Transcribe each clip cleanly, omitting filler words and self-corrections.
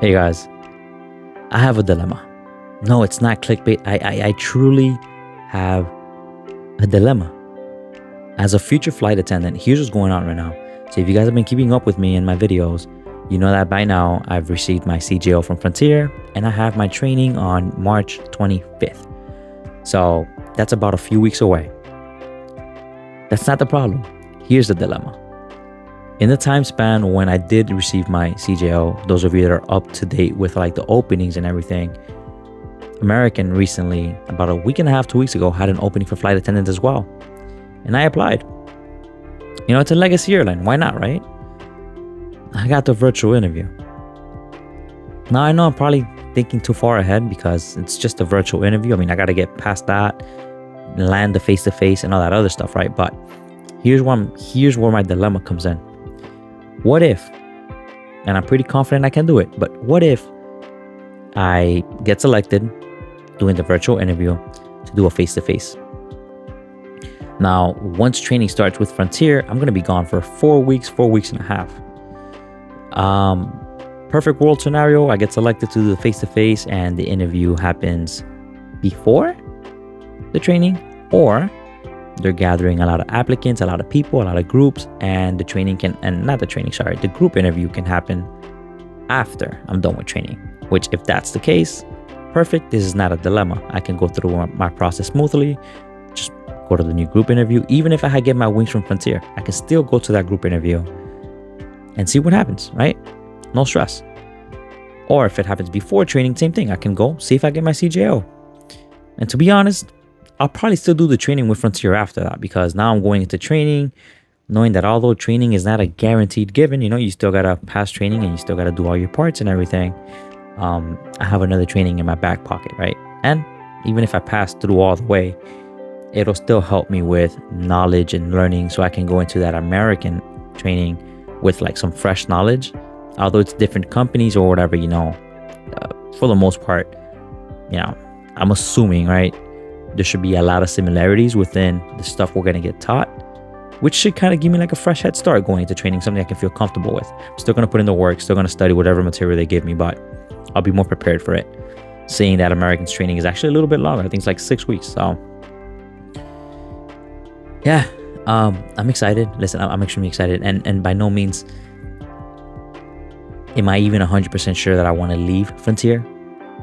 Hey guys, I have a dilemma. No, it's not clickbait. I truly have a dilemma. As a future flight attendant, here's what's going on right now. So if you guys have been keeping up with me in my videos, you know that by now I've received my CJO from Frontier and I have my training on March 25th. So that's about a few weeks away. That's not the problem. Here's the dilemma. In the time span when I did receive my CJO, those of you that are up to date with like the openings and everything, American recently, about a week and a half, 2 weeks ago, had an opening for flight attendant as well. And I applied. You know, it's a legacy airline. Why not, right? I got the virtual interview. Now, I know I'm probably thinking too far ahead because it's just a virtual interview. I mean, I got to get past that, land the face-to-face and all that other stuff, right? But here's where my dilemma comes in. What if, and I'm pretty confident I can do it, but what if I get selected doing the virtual interview to do a face-to-face? Now, once training starts with Frontier, I'm going to be gone for 4 weeks and a half. Perfect world scenario, I get selected to do the face-to-face and the interview happens before the training, or they're gathering a lot of applicants, a lot of people, a lot of groups, and the group interview can happen after I'm done with training. Which, if that's the case, perfect. This is not a dilemma. I can go through my process smoothly, just go to the new group interview. Even if I get my wings from Frontier, I can still go to that group interview and see what happens, right? No stress. Or if it happens before training, same thing. I can go see if I get my CJO. And to be honest, I'll probably still do the training with Frontier after that, because now I'm going into training knowing that although training is not a guaranteed given, you know, you still got to pass training and you still got to do all your parts and everything. I have another training in my back pocket, right? And even if I pass through all the way, it'll still help me with knowledge and learning, so I can go into that American training with like some fresh knowledge. Although it's different companies or whatever, you know, for the most part, you know, I'm assuming, right, there should be a lot of similarities within the stuff we're going to get taught, which should kind of give me like a fresh head start going into training, something I can feel comfortable with. I'm still going to put in the work, still going to study whatever material they give me, but I'll be more prepared for it. Seeing that American's training is actually a little bit longer. I think it's like 6 weeks. So yeah, I'm excited. Listen, I'm extremely excited. And by no means am I even 100% sure that I want to leave Frontier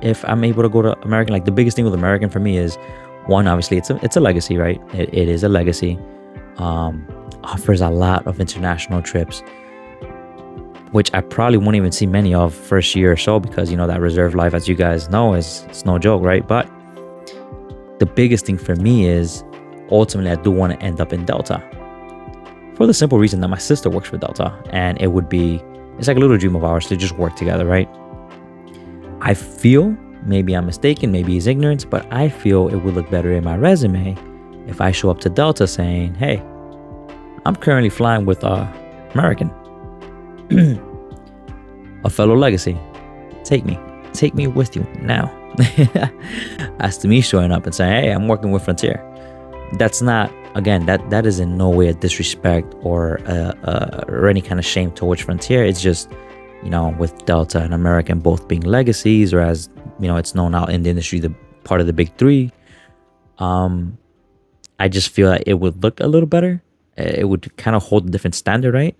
if I'm able to go to American. Like, the biggest thing with American for me is, one, obviously it's a legacy, right? It is a legacy. Offers a lot of international trips, which I probably won't even see many of first year or so, because, you know, that reserve life, as you guys know, it's no joke, right? But the biggest thing for me is, ultimately, I do want to end up in Delta, for the simple reason that my sister works for Delta, and it's like a little dream of ours to just work together, right? I feel, maybe I'm mistaken, maybe it's ignorance, but I feel it would look better in my resume if I show up to Delta saying, hey, I'm currently flying with American, a fellow legacy. Take me with you now. As to me showing up and saying, hey, I'm working with Frontier. That's not, again, that is in no way a disrespect or any kind of shame towards Frontier. It's just, you know, with Delta and American both being legacies, or as, you know, it's known out in the industry, the part of the big three, I just feel that it would look a little better. It would kind of hold a different standard, right?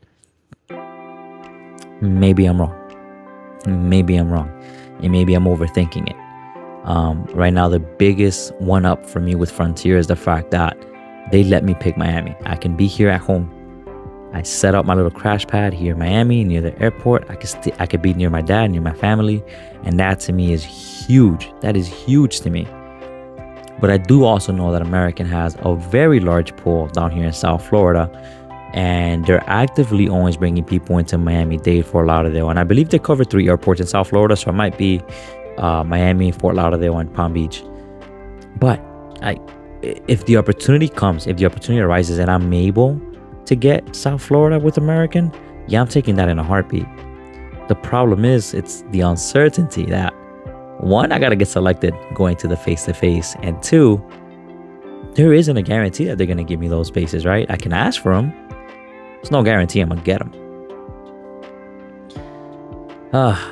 Maybe I'm wrong. And maybe I'm overthinking it. Right now, the biggest one up for me with Frontier is the fact that they let me pick Miami. I can be here at home. I set up my little crash pad here in Miami near the airport. I could be near my dad, near my family, and that to me is huge. That is huge to me. But I do also know that American has a very large pool down here in South Florida, and they're actively always bringing people into Miami-Dade, Fort Lauderdale, and I believe they cover 3 airports in South Florida, so it might be Miami, Fort Lauderdale, and Palm Beach. But if the opportunity arises and I'm able to get South Florida with American, yeah, I'm taking that in a heartbeat. The problem is, it's the uncertainty that, one, I got to get selected going to the face-to-face, and two, there isn't a guarantee that they're going to give me those spaces, right? I can ask for them. There's no guarantee I'm going to get them.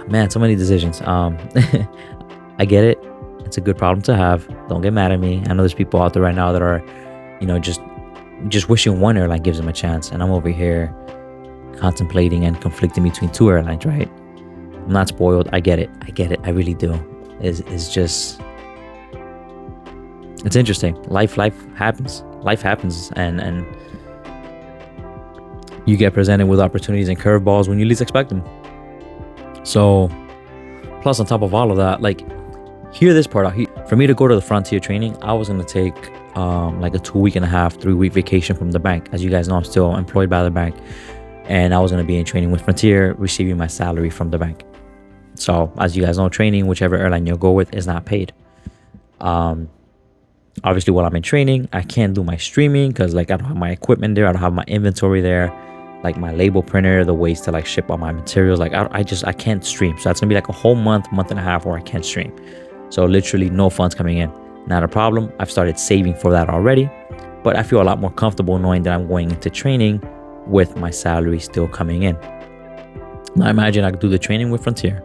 Man, so many decisions. I get it. It's a good problem to have. Don't get mad at me. I know there's people out there right now that are, just wishing one airline gives them a chance, and I'm over here contemplating and conflicting between two airlines, right? I'm not spoiled. I get it. I really do. It's just, it's interesting. Life happens. Life happens, and you get presented with opportunities and curveballs when you least expect them. So, plus on top of all of that, like, hear this part out. For me to go to the Frontier training, I was gonna take like a 2.5 week, 3 week vacation from the bank. As you guys know, I'm still employed by the bank, and I was gonna be in training with Frontier, receiving my salary from the bank. So, as you guys know, training, whichever airline you'll go with, is not paid. Obviously, while I'm in training, I can't do my streaming because, like, I don't have my equipment there. I don't have my inventory there, like my label printer, the ways to like ship all my materials. Like, I can't stream. So that's gonna be like a whole month and a half where I can't stream. So literally no funds coming in. Not a problem. I've started saving for that already, but I feel a lot more comfortable knowing that I'm going into training with my salary still coming in. Now imagine I could do the training with Frontier,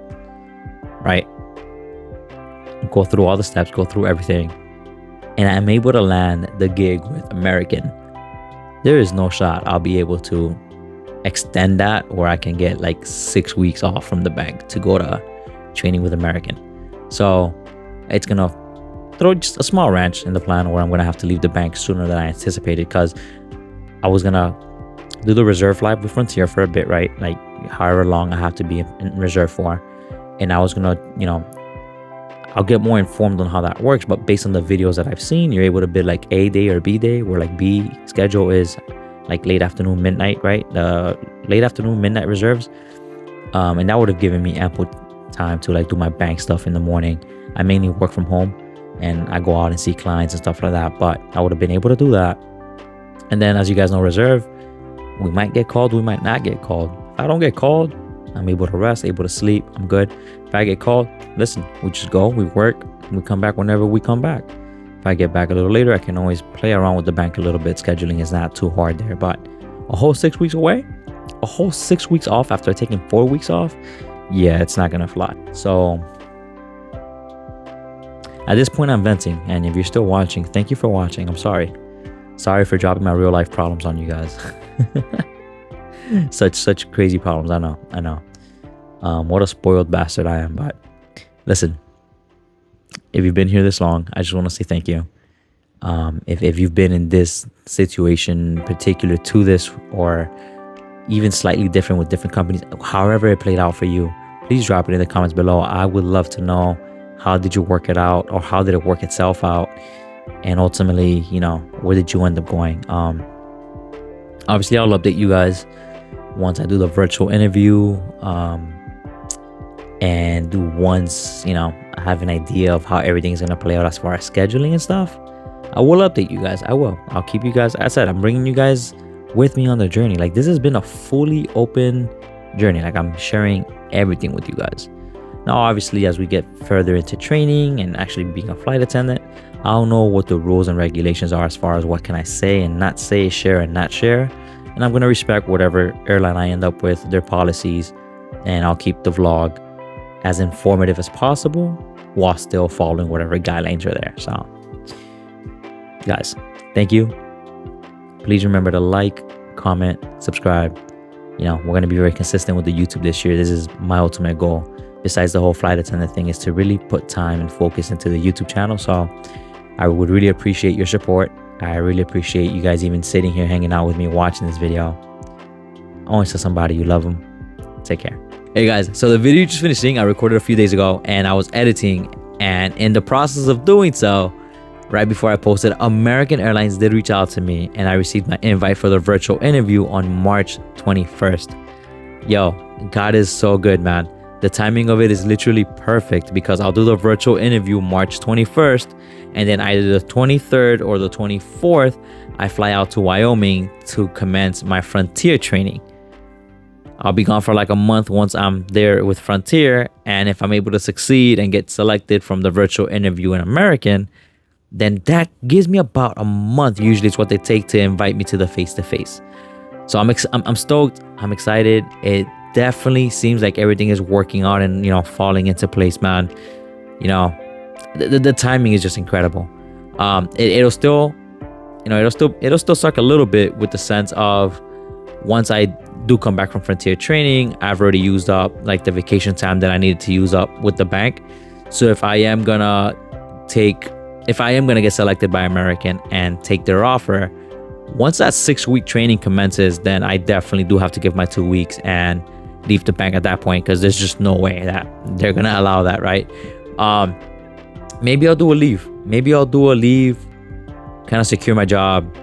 right? Go through all the steps, go through everything, and I'm able to land the gig with American. There is no shot I'll be able to extend that where I can get like 6 weeks off from the bank to go to training with American. So it's gonna throw just a small wrench in the plan where I'm gonna have to leave the bank sooner than I anticipated, because I was gonna do the reserve flight with Frontier for a bit, right? Like however long I have to be in reserve for. And I was gonna, I'll get more informed on how that works, but based on the videos that I've seen, you're able to bid like A day or B day, where like B schedule is like late afternoon, midnight, right? The late afternoon, midnight reserves. And that would have given me ample time to like do my bank stuff in the morning. I mainly work from home and I go out and see clients and stuff like that, but I would have been able to do that. And then, as you guys know, reserve, we might get called, we might not get called. If I don't get called, I'm able to rest, able to sleep, I'm good. If I get called, listen, we just go, we work, we come back whenever we come back. If I get back a little later, I can always play around with the bank a little bit. Scheduling is not too hard there, but a whole 6 weeks away, a whole 6 weeks off after taking 4 weeks off, yeah, it's not gonna fly. So at this point, I'm venting, and if you're still watching, thank you for watching. I'm sorry for dropping my real life problems on you guys. such crazy problems. I know. What a spoiled bastard I am. But listen, if you've been here this long, I just want to say thank you. If you've been in this situation particular to this, or even slightly different with different companies, however it played out for you, please drop it in the comments below. I would love to know, how did you work it out, or how did it work itself out? And ultimately, where did you end up going? Obviously, I'll update you guys once I do the virtual interview, and once, I have an idea of how everything's going to play out as far as scheduling and stuff. I will update you guys. I'll keep you guys. As I said, I'm bringing you guys with me on the journey. Like, this has been a fully open journey. Like, I'm sharing everything with you guys. Now, obviously, as we get further into training and actually being a flight attendant, I'll know what the rules and regulations are as far as what can I say and not say, share and not share. And I'm going to respect whatever airline I end up with, their policies, and I'll keep the vlog as informative as possible while still following whatever guidelines are there. So, guys, thank you. Please remember to like, comment, subscribe. We're going to be very consistent with the YouTube this year. This is my ultimate goal. Besides the whole flight attendant thing, is to really put time and focus into the YouTube channel. So I would really appreciate your support. I really appreciate you guys even sitting here, hanging out with me, watching this video. Always tell somebody you love them. Take care. Hey guys, so the video you just finished seeing, I recorded a few days ago, and I was editing, and in the process of doing so, right before I posted, American Airlines did reach out to me, and I received my invite for the virtual interview on March 21st. Yo, God is so good, man. The timing of it is literally perfect, because I'll do the virtual interview March 21st, and then either the 23rd or the 24th, I fly out to Wyoming to commence my Frontier training. I'll be gone for like a month once I'm there with Frontier, and if I'm able to succeed and get selected from the virtual interview in American, then that gives me about a month. Usually it's what they take to invite me to the face-to-face. So I'm stoked. I'm excited. definitely seems like everything is working out and, you know, falling into place, man. You know, the timing is just incredible. It'll still, you know, it'll still suck a little bit with the sense of once I do come back from Frontier training, I've already used up like the vacation time that I needed to use up with the bank. So if I am gonna get selected by American and take their offer, once that 6-week training commences, then I definitely do have to give my 2 weeks and leave the bank at that point, because there's just no way that they're gonna allow that, right? Maybe I'll do a leave. Kind of secure my job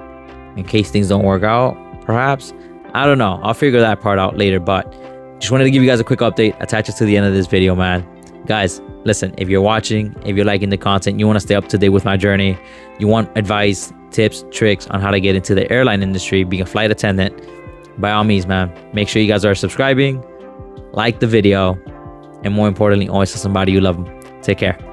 in case things don't work out, perhaps. I don't know. I'll figure that part out later, but just wanted to give you guys a quick update. Attach it to the end of this video, man. Guys, listen, if you're watching, if you're liking the content, you want to stay up to date with my journey, you want advice, tips, tricks on how to get into the airline industry, being a flight attendant, by all means, man, make sure you guys are subscribing, like the video, and more importantly, always tell somebody you love them. Take care.